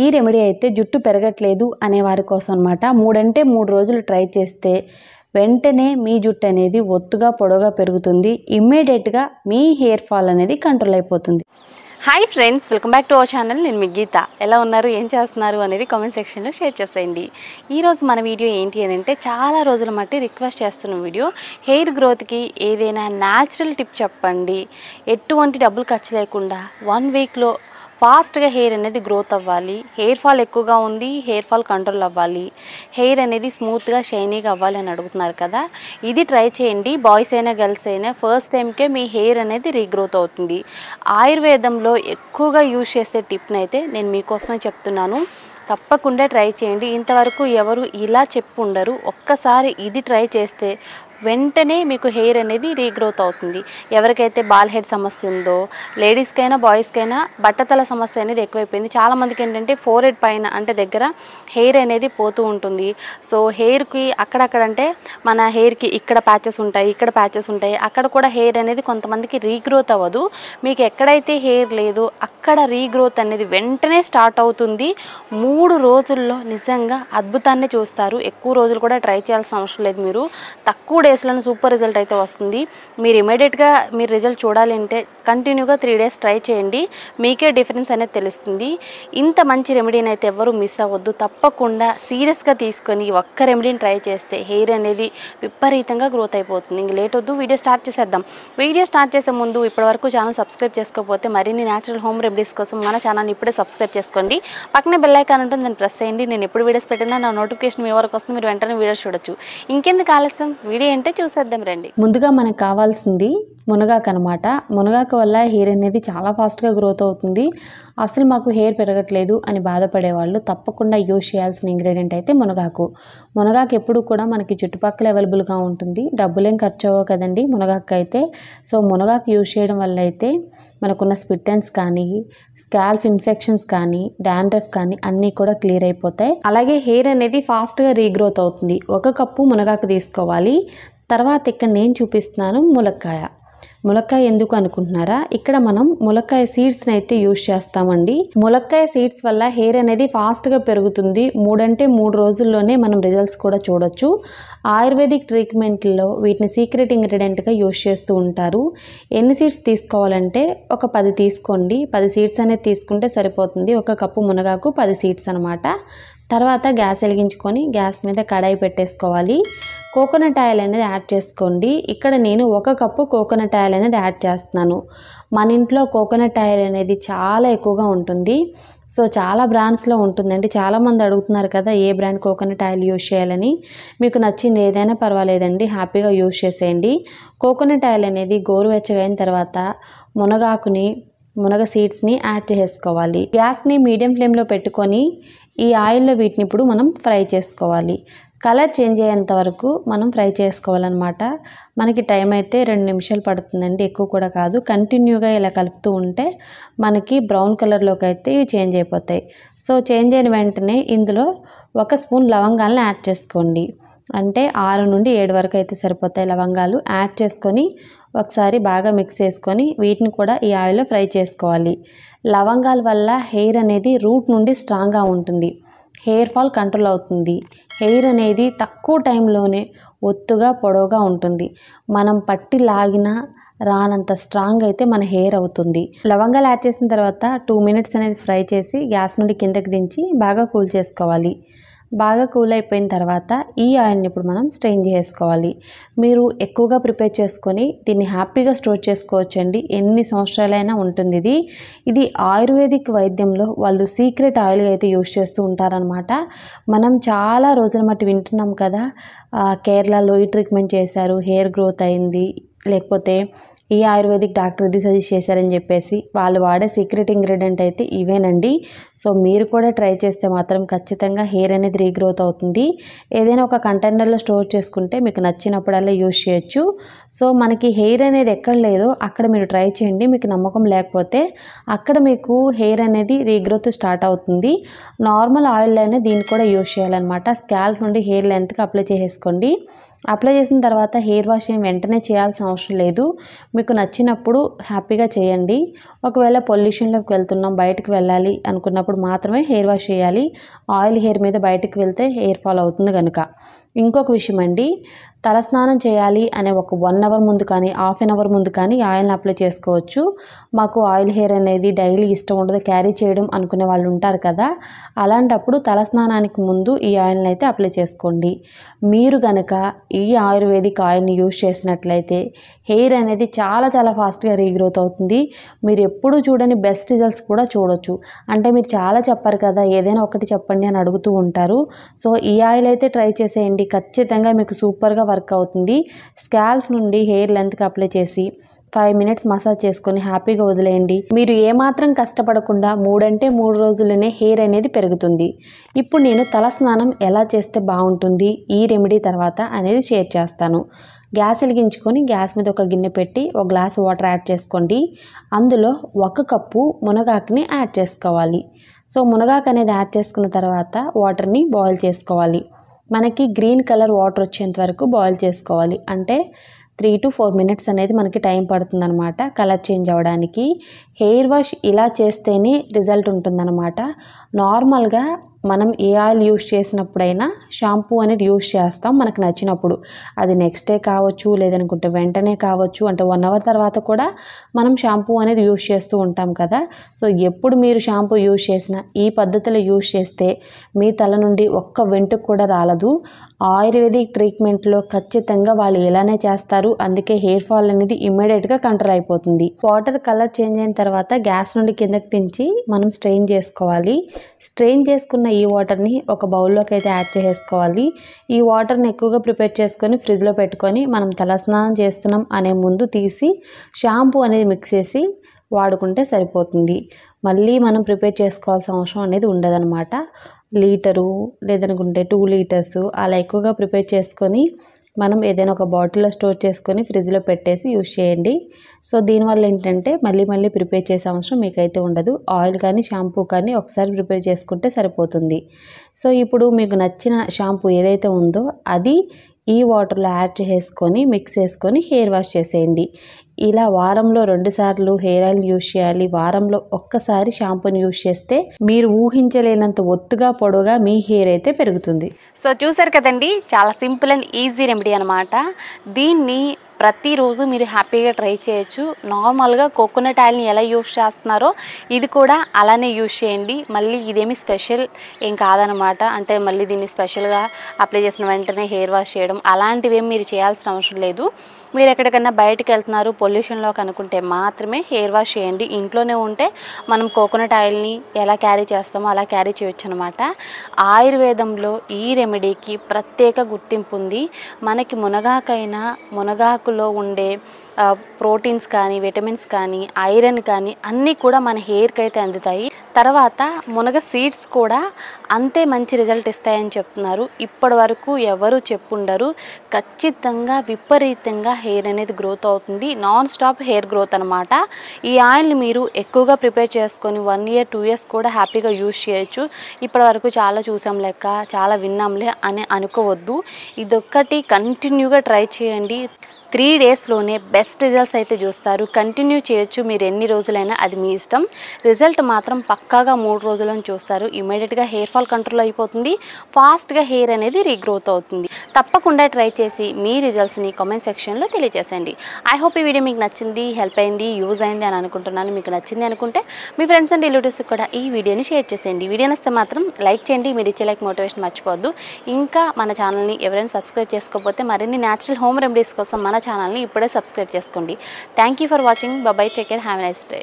ఈ రెమెడీ అయితే జుట్టు పెరగట్లేదు అనే వారి కోసం అన్నమాట. 3 అంటే 3 రోజులు ట్రై చేస్తే వెంటనే మీ జుట్టు అనేది ఒత్తుగా పొడవుగా పెరుగుతుంది. ఇమ్మీడియట్గా మీ హెయిర్ ఫాల్ అనేది కంట్రోల్ అయిపోతుంది. Hi friends, welcome back to our channel. నేను మీ గీత. ఎలా ఉన్నారు, ఏం చేస్తున్నారు అనేది కామెంట్ సెక్షన్లో షేర్ చేసేయండి. ఈరోజు మన వీడియో ఏంటి అని అంటే, చాలా రోజుల మట్టి రిక్వెస్ట్ చేస్తున్న వీడియో, హెయిర్ గ్రోత్కి ఏదైనా న్యాచురల్ టిప్ చెప్పండి, ఎటువంటి డబ్బులు ఖర్చు లేకుండా 1 వీక్లో ఫాస్ట్గా హెయిర్ అనేది గ్రోత్ అవ్వాలి, హెయిర్ ఫాల్ ఎక్కువగా ఉంది, హెయిర్ ఫాల్ కంట్రోల్ అవ్వాలి, హెయిర్ అనేది స్మూత్గా షైనీగా అవ్వాలి అని అడుగుతున్నారు కదా. ఇది ట్రై చేయండి. బాయ్స్ అయినా గర్ల్స్ అయినా ఫస్ట్ టైంకే మీ హెయిర్ అనేది రీగ్రోత్ అవుతుంది. ఆయుర్వేదంలో ఎక్కువగా యూజ్ చేసే టిప్ని అయితే నేను మీకోసమే చెప్తున్నాను. తప్పకుండా ట్రై చేయండి. ఇంతవరకు ఎవరు ఇలా చెప్పు ఉండరు. ఒక్కసారి ఇది ట్రై చేస్తే వెంటనే మీకు హెయిర్ అనేది రీగ్రోత్ అవుతుంది. ఎవరికైతే బాల్ హెడ్ సమస్య ఉందో, లేడీస్కైనా బాయ్స్కైనా బట్టతల సమస్య అనేది ఎక్కువైపోయింది. చాలామందికి ఏంటంటే ఫోర్ హెడ్ పైన అంటే దగ్గర హెయిర్ అనేది పోతూ ఉంటుంది. సో హెయిర్కి అక్కడక్కడంటే మన హెయిర్కి ఇక్కడ ప్యాచెస్ ఉంటాయి, ఇక్కడ ప్యాచెస్ ఉంటాయి, అక్కడ కూడా హెయిర్ అనేది కొంతమందికి రీగ్రోత్ అవ్వదు. మీకు ఎక్కడైతే హెయిర్ లేదో అక్కడ రీగ్రోత్ అనేది వెంటనే స్టార్ట్ అవుతుంది. 3 రోజుల్లో నిజంగా అద్భుతాన్ని చూస్తారు. ఎక్కువ రోజులు కూడా ట్రై చేయాల్సిన అవసరం లేదు. మీరు తక్కువ డేస్లోనే సూపర్ రిజల్ట్ అయితే వస్తుంది. మీరు ఇమీడియట్గా మీరు రిజల్ట్ చూడాలి అంటే కంటిన్యూగా 3 డేస్ ట్రై చేయండి. మీకే డిఫరెన్స్ అనేది తెలుస్తుంది. ఇంత మంచి రెమెడీని అయితే ఎవరు మిస్ అవ్వద్దు. తప్పకుండా సీరియస్గా తీసుకొని ఒక్క రెమెడీని ట్రై చేస్తే హెయిర్ అనేది విపరీతంగా గ్రోత్ అయిపోతుంది. ఇంక లేట్ వద్దు, వీడియో స్టార్ట్ చేసేద్దాం. వీడియో స్టార్ట్ చేసే ముందు ఇప్పటివరకు ఛానల్ సబ్స్క్రైబ్ చేసుకోకపోతే మరిన్ని న్యాచురల్ హోమ్ రెమెడీస్ కోసం మన ఛానల్ని ఇప్పుడే సబ్స్క్రైబ్ చేసుకోండి. పక్కనే బెల్ ఐకాన్ ఉంటుంది, దాన్ని ప్రెస్ చేయండి. నేను ఎప్పుడు వీడియోస్ పెట్టినా నా నోటిఫికేషన్ మీ వరకు వస్తుంది. మీరు వెంటనే వీడియోస్ చూడొచ్చు. ఇంకెందుకు ఆలస్యం, వీడియో అంటే చూసేద్దాం రండి. ముందుగా మనకు కావాల్సింది మునగాకు అనమాట. మునగాకు వల్ల హెయిర్ అనేది చాలా ఫాస్ట్గా గ్రోత్ అవుతుంది. అసలు మాకు హెయిర్ పెరగట్లేదు అని బాధపడే వాళ్ళు తప్పకుండా యూజ్ చేయాల్సిన ఇంగ్రీడియంట్ అయితే మునగాకు. మునగాకు ఎప్పుడు కూడా మనకి చుట్టుపక్కల అవైలబుల్గా ఉంటుంది. డబ్బులేం ఖర్చు అవ్వవు కదండి మునగాకు అయితే. సో మునగాకు యూజ్ చేయడం వల్ల అయితే మనకున్న స్ప్లిట్ ఎండ్స్ కానీ, స్కాల్ప్ ఇన్ఫెక్షన్స్ కానీ, డాండ్రఫ్ కానీ అన్నీ కూడా క్లియర్ అయిపోతాయి. అలాగే హెయిర్ అనేది ఫాస్ట్గా రీగ్రోత్ అవుతుంది. 1 కప్పు మునగాకు తీసుకోవాలి. తర్వాత ఇక్కడ నేను చూపిస్తున్నాను ములక్కాయ. ములక్కాయ ఎందుకు అనుకుంటున్నారా? ఇక్కడ మనం ములక్కాయ సీడ్స్ని అయితే యూజ్ చేస్తామండి. ములక్కాయ సీడ్స్ వల్ల హెయిర్ అనేది ఫాస్ట్గా పెరుగుతుంది. 3 అంటే 3 రోజుల్లోనే మనం రిజల్ట్స్ కూడా చూడొచ్చు. ఆయుర్వేదిక్ ట్రీట్మెంట్లో వీటిని సీక్రెట్ ఇంగ్రీడియంట్గా యూజ్ చేస్తూ ఉంటారు. ఎన్ని సీడ్స్ తీసుకోవాలంటే ఒక 10 తీసుకోండి. 10 సీడ్స్ అనేది తీసుకుంటే సరిపోతుంది. 1 కప్పు మునగాకు 10 సీడ్స్ అనమాట. తర్వాత గ్యాస్ వెలిగించుకొని గ్యాస్ మీద కడాయి పెట్టేసుకోవాలి. కోకోనట్ ఆయిల్ అనేది యాడ్ చేసుకోండి. ఇక్కడ నేను 1 కప్పు కోకోనట్ ఆయిల్ అనేది యాడ్ చేస్తున్నాను. మన ఇంట్లో కోకోనట్ ఆయిల్ అనేది చాలా ఎక్కువగా ఉంటుంది. సో చాలా బ్రాండ్స్లో ఉంటుందండి. చాలామంది అడుగుతున్నారు కదా ఏ బ్రాండ్ కోకోనట్ ఆయిల్ యూజ్ చేయాలని. మీకు నచ్చింది ఏదైనా పర్వాలేదండి, హ్యాపీగా యూజ్ చేసేయండి. కోకోనట్ ఆయిల్ అనేది గోరువెచ్చగా అయిన తర్వాత మునగ సీడ్స్ని యాడ్ చేసుకోవాలి. గ్యాస్ని మీడియం ఫ్లేమ్లో పెట్టుకొని ఈ ఆయిల్లో వీటిని ఇప్పుడు మనం ఫ్రై చేసుకోవాలి. కలర్ చేంజ్ అయ్యేంత వరకు మనం ఫ్రై చేసుకోవాలన్నమాట. మనకి టైం అయితే 2 నిమిషాలు పడుతుందండి, ఎక్కువ కూడా కాదు. కంటిన్యూగా ఇలా కలుపుతూ ఉంటే మనకి బ్రౌన్ కలర్లోకి అయితే ఇవి చేంజ్ అయిపోతాయి. సో చేంజ్ అయిన వెంటనే ఇందులో 1 స్పూన్ లవంగాలను యాడ్ చేసుకోండి. అంటే 6 నుండి 7 వరకు అయితే సరిపోతాయి లవంగాలు. యాడ్ చేసుకొని ఒకసారి బాగా మిక్స్ చేసుకొని వీటిని కూడా ఈ ఆయిల్లో ఫ్రై చేసుకోవాలి. లవంగాల వల్ల హెయిర్ అనేది రూట్ నుండి స్ట్రాంగ్గా ఉంటుంది. హెయిర్ ఫాల్ కంట్రోల్ అవుతుంది. హెయిర్ అనేది తక్కువ టైంలోనే ఒత్తుగా పొడవుగా ఉంటుంది. మనం పట్టి లాగినా రానంత స్ట్రాంగ్ అయితే మన హెయిర్ అవుతుంది. లవంగాలు యాడ్ చేసిన తర్వాత 2 మినిట్స్ అనేది ఫ్రై చేసి గ్యాస్ నుండి కిందకి దించి బాగా కూల్ చేసుకోవాలి. బాగా కూల్ అయిపోయిన తర్వాత ఈ ఆయిల్ని ఇప్పుడు మనం స్ట్రెయిన్ చేసుకోవాలి. మీరు ఎక్కువగా ప్రిపేర్ చేసుకొని దీన్ని హ్యాపీగా స్టోర్ చేసుకోవచ్చండి. ఎన్ని సంవత్సరాలైనా ఉంటుంది. ఇది ఆయుర్వేదిక్ వైద్యంలో వాళ్ళు సీక్రెట్ ఆయిల్గా అయితే యూజ్ చేస్తూ ఉంటారనమాట. మనం చాలా రోజుల మట్టి వింటున్నాం కదా, కేరళలో ఈ ట్రీట్మెంట్ చేశారు, హెయిర్ గ్రోత్ అయింది, లేకపోతే ఈ ఆయుర్వేదిక్ డాక్టర్ ఇది సజెస్ట్ చేశారని చెప్పేసి. వాళ్ళు వాడే సీక్రెట్ ఇంగ్రీడియంట్ అయితే ఇవేనండి. సో మీరు కూడా ట్రై చేస్తే మాత్రం ఖచ్చితంగా హెయిర్ అనేది రీగ్రోత్ అవుతుంది. ఏదైనా ఒక కంటైనర్లో స్టోర్ చేసుకుంటే మీకు నచ్చినప్పుడల్లా యూజ్ చేయొచ్చు. సో మనకి హెయిర్ అనేది ఎక్కడ లేదో అక్కడ మీరు ట్రై చేయండి. మీకు నమ్మకం లేకపోతే అక్కడ మీకు హెయిర్ అనేది రీగ్రోత్ స్టార్ట్ అవుతుంది. నార్మల్ ఆయిల్ అయినా దీన్ని కూడా యూజ్ చేయాలన్నమాట. స్కాల్ప్ నుండి హెయిర్ లెంత్కి అప్లై చేసేసుకోండి. అప్లై చేసిన తర్వాత హెయిర్ వాష్ వెంటనే చేయాల్సిన అవసరం లేదు. మీకు నచ్చినప్పుడు హ్యాపీగా చేయండి. ఒకవేళ పొల్యూషన్లోకి వెళ్తున్నాం, బయటకు వెళ్ళాలి అనుకున్నప్పుడు మాత్రమే హెయిర్ వాష్ చేయాలి. ఆయిల్ హెయిర్ మీద బయటకు వెళ్తే హెయిర్ ఫాల్ అవుతుంది కనుక. ఇంకొక విషయం అండి, తలస్నానం చేయాలి అనే ఒక 1 అవర్ ముందు కానీ హాఫ్ అన్ అవర్ ముందు కానీ ఆయిల్ని అప్లై చేసుకోవచ్చు. మాకు ఆయిల్ హెయిర్ అనేది డైలీ ఇష్టం ఉండదు క్యారీ చేయడం అనుకునే వాళ్ళు ఉంటారు కదా, అలాంటప్పుడు తలస్నానానికి ముందు ఈ ఆయిల్ని అయితే అప్లై చేసుకోండి. మీరు కనుక ఈ ఆయుర్వేదిక్ ఆయిల్ని యూజ్ చేసినట్లయితే హెయిర్ అనేది చాలా చాలా ఫాస్ట్గా రీగ్రోత్ అవుతుంది. మీరు ఎప్పుడూ చూడని బెస్ట్ రిజల్ట్స్ కూడా చూడొచ్చు. అంటే మీరు చాలా చెప్పారు కదా, ఏదైనా ఒకటి చెప్పండి అని అడుగుతూ ఉంటారు. సో ఈ ఆయిల్ అయితే ట్రై చేసేయండి, ఖచ్చితంగా మీకు సూపర్గా వర్క్ అవుతుంది. స్కాల్ప్ నుండి హెయిర్ లెంత్కి అప్లై చేసి 5 మినిట్స్ మసాజ్ చేసుకొని హ్యాపీగా వదిలేయండి. మీరు ఏమాత్రం కష్టపడకుండా 3 అంటే 3 రోజుల్లోనే హెయిర్ అనేది పెరుగుతుంది. ఇప్పుడు నేను తలస్నానం ఎలా చేస్తే బాగుంటుంది ఈ రెమెడీ తర్వాత అనేది షేర్ చేస్తాను. గ్యాస్ వెలిగించుకొని గ్యాస్ మీద ఒక గిన్నె పెట్టి 1 గ్లాస్ వాటర్ యాడ్ చేసుకోండి. అందులో 1 కప్పు మునగాకుని యాడ్ చేసుకోవాలి. సో మునగాకు అనేది యాడ్ చేసుకున్న తర్వాత వాటర్ని బాయిల్ చేసుకోవాలి. మనకి గ్రీన్ కలర్ వాటర్ వచ్చేంత వరకు బాయిల్ చేసుకోవాలి. అంటే 3 to 4 మినిట్స్ అనేది మనకి టైం పడుతుందన్నమాట కలర్ చేంజ్ అవ్వడానికి. హెయిర్ వాష్ ఇలా చేస్తేనే రిజల్ట్ ఉంటుందన్నమాట. నార్మల్గా మనం ఏ ఆయిల్ యూజ్ చేసినప్పుడైనా షాంపూ అనేది యూజ్ చేస్తాం మనకు నచ్చినప్పుడు. అది నెక్స్ట్ డే కావచ్చు, లేదనుకుంటే వెంటనే కావచ్చు, అంటే 1 అవర్ తర్వాత కూడా మనం షాంపూ అనేది యూజ్ చేస్తూ ఉంటాం కదా. సో ఎప్పుడు మీరు షాంపూ యూజ్ చేసినా ఈ పద్ధతిలో యూజ్ చేస్తే మీ తల నుండి ఒక్క వెంట్రుక కూడా రాలదు. ఆయుర్వేదిక్ ట్రీట్మెంట్లో ఖచ్చితంగా వాళ్ళు ఇలానే చేస్తారు. అందుకే హెయిర్ ఫాల్ అనేది ఇమ్మీడియట్గా కంట్రోల్ అయిపోతుంది. వాటర్ కలర్ చేంజ్ అయిన తర్వాత గ్యాస్ నుండి కిందకి దించి మనం స్ట్రెయిన్ చేసుకోవాలి. స్ట్రెయిన్ చేసుకున్న ఈ వాటర్ని ఒక బౌల్లోకి అయితే యాడ్ చేసుకోవాలి. ఈ వాటర్ని ఎక్కువగా ప్రిపేర్ చేసుకొని ఫ్రిడ్జ్లో పెట్టుకొని మనం తలస్నానం చేస్తున్నాం అనే ముందు తీసి షాంపూ అనేది మిక్స్ చేసి వాడుకుంటే సరిపోతుంది. మళ్ళీ మనం ప్రిపేర్ చేసుకోవాల్సిన అవసరం అనేది ఉండదన్నమాట. లీటరు లేదనుకుంటే 2 లీటర్స్ అలా ఎక్కువగా ప్రిపేర్ చేసుకొని మనం ఏదైనా ఒక బాటిల్లో స్టోర్ చేసుకొని ఫ్రిడ్జ్లో పెట్టేసి యూజ్ చేయండి. సో దీనివల్ల ఏంటంటే మళ్ళీ ప్రిపేర్ చేసే అవసరం మీకైతే ఉండదు. ఆయిల్ కానీ షాంపూ కానీ ఒకసారి ప్రిపేర్ చేసుకుంటే సరిపోతుంది. సో ఇప్పుడు మీకు నచ్చిన షాంపూ ఏదైతే ఉందో అది ఈ వాటర్లో యాడ్ చేసుకొని మిక్స్ చేసుకొని హెయిర్ వాష్ చేసేయండి. ఇలా వారంలో 2 సార్లు హెయిర్ ఆయిల్ యూజ్ చేయాలి. వారంలో ఒక్కసారి షాంపూని యూజ్ చేస్తే మీరు ఊహించలేనంత ఒత్తుగా పొడవుగా మీ హెయిర్ అయితే పెరుగుతుంది. సో చూసారు కదండి, చాలా సింపుల్ అండ్ ఈజీ రెమెడీ అనమాట. దీన్ని ప్రతిరోజు మీరు హ్యాపీగా ట్రై చేయొచ్చు. నార్మల్గా కోకోనట్ ఆయిల్ని ఎలా యూజ్ చేస్తున్నారో ఇది కూడా అలానే యూజ్ చేయండి. మళ్ళీ ఇదేమి స్పెషల్ ఏం కాదనమాట. అంటే మళ్ళీ దీన్ని స్పెషల్గా అప్లై చేసిన వెంటనే హెయిర్ వాష్ చేయడం అలాంటివి ఏమి మీరు చేయాల్సిన అవసరం లేదు. మీరు ఎక్కడికన్నా బయటకు వెళ్తున్నారు పొల్యూషన్లోకి అనుకుంటే మాత్రమే హెయిర్ వాష్ చేయండి. ఇంట్లోనే ఉంటే మనం కోకోనట్ ఆయిల్ని ఎలా క్యారీ చేస్తామో అలా క్యారీ చేయొచ్చు అనమాట. ఆయుర్వేదంలో ఈ రెమెడీకి ప్రత్యేక గుర్తింపు ఉంది. మనకి మునగాకైనా మునగాకులో ఉండే ప్రోటీన్స్ కానీ విటమిన్స్ కానీ ఐరన్ కానీ అన్నీ కూడా మన హెయిర్కి అయితే అందుతాయి. తర్వాత మునగ సీడ్స్ కూడా అంతే మంచి రిజల్ట్ ఇస్తాయని చెప్తున్నారు. ఇప్పటి వరకు ఎవరు చెప్పుండరు. ఖచ్చితంగా విపరీతంగా హెయిర్ అనేది గ్రోత్ అవుతుంది. నాన్ స్టాప్ హెయిర్ గ్రోత్ అనమాట. ఈ ఆయిల్ని మీరు ఎక్కువగా ప్రిపేర్ చేసుకొని 1 year 2 years కూడా హ్యాపీగా యూజ్ చేయొచ్చు. ఇప్పటి వరకు చాలా చూసాం లెక్క, చాలా విన్నాంలే అని అనుకోవద్దు. ఇదొక్కటి కంటిన్యూగా ట్రై చేయండి. 3 daysలోనే బెస్ట్ రిజల్ట్స్ అయితే చూస్తారు. కంటిన్యూ చేయొచ్చు మీరు ఎన్ని రోజులైనా, అది మీ ఇష్టం. రిజల్ట్ మాత్రం పక్కాగా 3 రోజులను చూస్తారు. ఇమీడియట్గా హెయిర్ ఫాల్ కంట్రోల్ అయిపోతుంది. ఫాస్ట్గా హెయిర్ అనేది రీగ్రోత్ అవుతుంది. తప్పకుండా ట్రై చేసి మీ రిజల్ట్స్ని కామెంట్ సెక్షన్లో తెలియజేసండి. ఐ హోప్ ఈ వీడియో మీకు నచ్చింది, హెల్ప్ అయింది, యూజ్ అయింది అని అనుకుంటున్నాను. మీకు నచ్చింది అనుకుంటే మీ ఫ్రెండ్స్ అండ్ రిలేటివ్స్కి కూడా ఈ వీడియోని షేర్ చేసేయండి. వీడియో నచ్చితే మాత్రం లైక్ చేయండి. మీరు ఇచ్చే లైక్ మోటివేషన్ మర్చిపోవద్దు. ఇంకా మన ఛానల్ని ఎవరైనా సబ్స్క్రైబ్ చేసుకోకపోతే మరిన్ని న్యాచురల్ హోమ్ రెమెడీస్ కోసం మన ఛానల్ని ఇప్పుడే సబ్స్క్రైబ్ చేసుకోండి. Thank you for watching. By by, take care, have a nice day.